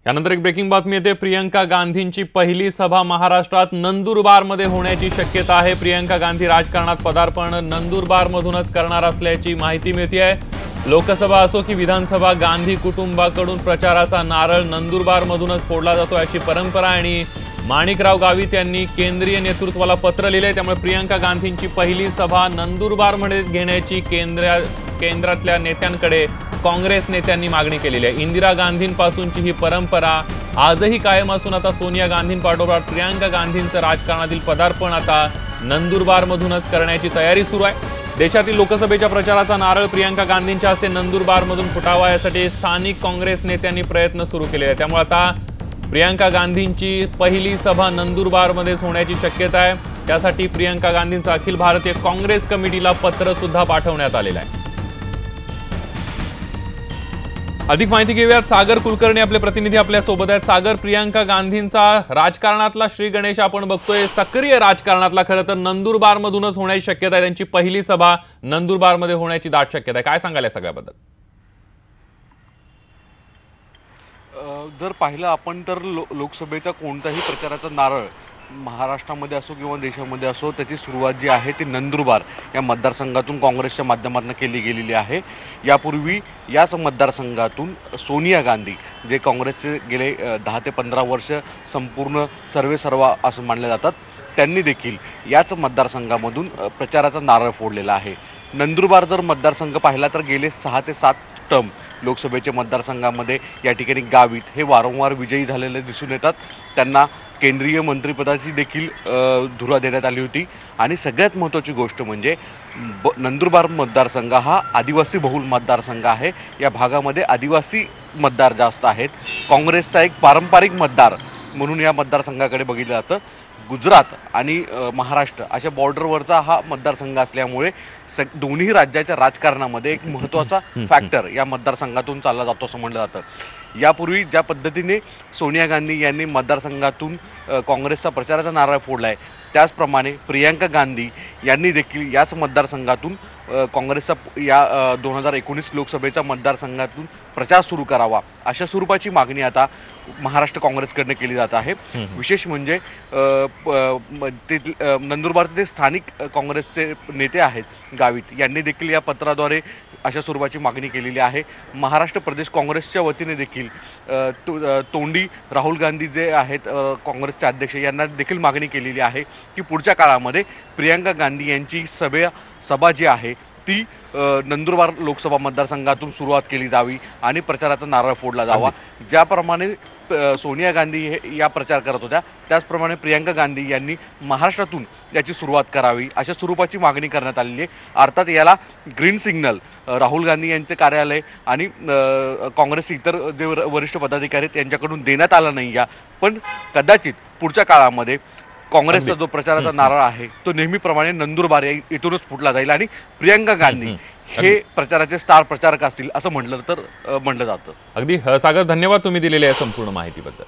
यानंतर एक ब्रेकिंग बातमी येते। प्रियंका गांधींची पहिली सभा महाराष्ट्रात नंदुरबारमध्ये होण्याची शक्यता आहे। प्रियंका गांधी राजकारणात पदार्पण नंदुरबारमधूनच करणार असल्याची माहिती मिळते आहे। लोकसभा असो की विधानसभा, गांधी कुटुंबाकडून प्रचाराचा नारळ नंदुरबारमधूनच फोडला जातो अशी परंपरा आणि माणिकराव गावित यांनी केंद्रीय नेतृत्वाला पत्र लिहिले। त्यामुळे प्रियंका गांधींची पहिली सभा नंदुरबारमध्ये घेण्याची केंद्रातल्या नेत्यांकडे काँग्रेस नेत्यांनी मागणी केलेली आहे। इंदिरा गांधींपासूनची ही परंपरा आजही कायम असून आता सोनिया गांधींपाठोपाठ प्रियंका गांधींचं राजकारणातील पदार्पण आता नंदुरबारमधूनच करण्याची तयारी सुरू आहे। देशातील लोकसभेच्या प्रचाराचा नारळ प्रियंका गांधींच्या हस्ते नंदुरबारमधून फुटावा यासाठी स्थानिक काँग्रेस नेत्यांनी प्रयत्न सुरू केले आहेत। त्यामुळे आता प्रियंका गांधींची पहिली सभा नंदुरबारमध्येच होण्याची शक्यता आहे। त्यासाठी प्रियंका गांधींचं अखिल भारतीय काँग्रेस कमिटीला पत्र सुद्धा पाठवण्यात आलेलं आहे। अधिक माहिती घेऊयात। सागर कुलकर्णी आपले प्रतिनिधी आपल्या सोबत आहेत। सागर, प्रियंका गांधींचा राजकारणातला श्री गणेश आपण बघतोय, सक्रिय राजकारणातला खरं तर नंदुरबारमधूनच होण्याची शक्यता आहे। त्यांची पहिली सभा नंदुरबारमध्ये होण्याची दाट शक्यता आहे। काय सांगाल या सगळ्याबद्दल? जर पाहिलं आपण तर लोकसभेचा कोणताही प्रचाराचा नारळ महाराष्ट्रामध्ये असो किंवा देशामध्ये असो, त्याची सुरुवात जी आहे ती नंदुरबार या मतदारसंघातून काँग्रेसच्या माध्यमातून केली गेलेली आहे। यापूर्वी याच मतदारसंघातून सोनिया गांधी, जे काँग्रेसचे गेले 10 ते 15 वर्ष संपूर्ण सर्वेसर्वा असं मानले जातात, त्यांनी देखील याच मतदारसंघामधून प्रचाराचा नारळ फोडलेला आहे। नंदुरबार जर मतदारसंघ पाहिला तर गेले 6 ते 7 टर्म लोकसभेच्या मतदारसंघामध्ये या ठिकाणी गावित हे वारंवार विजयी झालेले दिसून येतात। त्यांना केंद्रीय मंत्रिपदाची देखील धुरा देण्यात आली होती। आणि सगळ्यात महत्त्वाची गोष्ट म्हणजे नंदुरबार मतदारसंघ हा आदिवासी बहुल मतदारसंघ आहे। या भागामध्ये आदिवासी मतदार जास्त आहेत। काँग्रेसचा एक पारंपरिक मतदार म्हणून या मतदारसंघाकडे बघितलं जातं। गुजरात आणि महाराष्ट्र अशा बॉर्डरवरचा हा मतदारसंघ असल्यामुळे दोन्ही राज्याच्या राजकारणामध्ये एक महत्त्वाचा फॅक्टर या मतदारसंघातून चालला जातो असं म्हटलं जातं। यापूर्वी ज्या पद्धतीने सोनिया गांधी यांनी मतदारसंघातून काँग्रेसचा प्रचाराचा नारळ फोडला आहे, त्याचप्रमाणे प्रियंका गांधी यांनी देखील याच मतदारसंघातून काँग्रेसचा या 2019 लोकसभेच्या मतदारसंघातून प्रचार सुरू करावा अशा स्वरूपाची मागणी आता महाराष्ट्र काँग्रेसकडनं केली जात आहे। विशेष म्हणजे नंदुरबारचे जे स्थानिक काँग्रेसचे नेते आहेत गावित यांनी देखील या पत्राद्वारे अशा स्वरूपाची मागणी केलेली आहे। महाराष्ट्र प्रदेश काँग्रेसच्या वतीने देखील तोंडी राहुल गांधी जे आहेत काँग्रेसचे अध्यक्ष, यांना देखील मागणी केलेली आहे की पुढच्या काळामध्ये प्रियंका गांधी यांची सभा जी आहे ती नंदुरबार लोकसभा मतदारसंघातून सुरुवात केली जावी आणि प्रचाराचा नारळ फोडला जावा। ज्याप्रमाणे सोनिया गांधी या प्रचार करत होत्या, त्याचप्रमाणे प्रियंका गांधी यांनी महाराष्ट्रातून याची सुरुवात करावी अशा स्वरूपाची मागणी करण्यात आलेली आहे। अर्थात याला ग्रीन सिग्नल राहुल गांधी यांचे कार्यालय आणि काँग्रेसचे इतर जे वरिष्ठ पदाधिकारी आहेत यांच्याकडून देण्यात आला नाही आहे, पण कदाचित पुढच्या काळामध्ये काँग्रेसचा जो प्रचाराचा नारळ आहे तो नेहमीप्रमाणे नंदुरबार इथूनच फुटला जाईल आणि प्रियंका गांधी हे प्रचाराचे स्टार प्रचारक असतील असं म्हटलं जातं। अगदी सागर, धन्यवाद तुम्ही दिलेल्या या संपूर्ण माहितीबद्दल।